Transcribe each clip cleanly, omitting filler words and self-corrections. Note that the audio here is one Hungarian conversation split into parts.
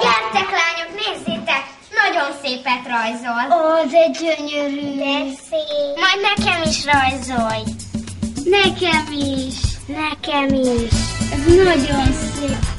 Gyertek, lányok, nézzétek! Nagyon szépet rajzol. Ó, de gyönyörű. De szép. Majd nekem is rajzolj. Nekem is. Nekem is. Ez nagyon szép.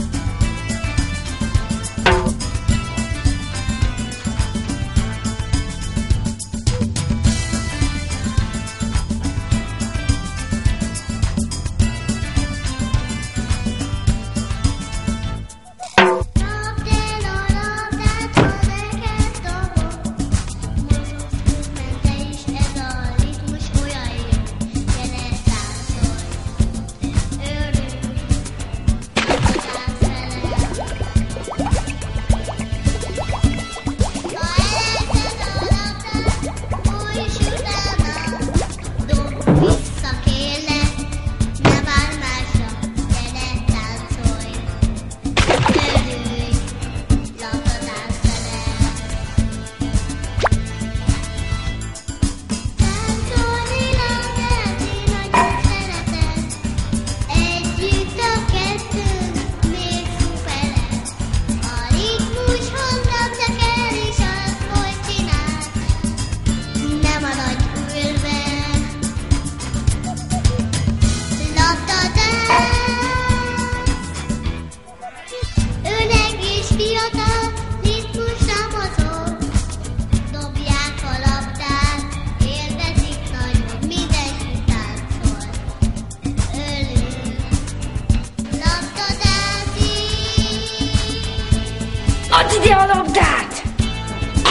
Add ide a labdát!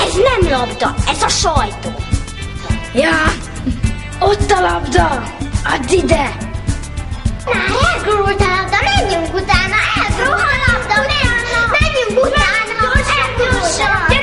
Ez nem labda, ez a sajtó. Ja, ott a labda! Add ide! Na, elgurult a labda, menjünk utána, elgurult a labda, menjünk utána, elgurult a labda.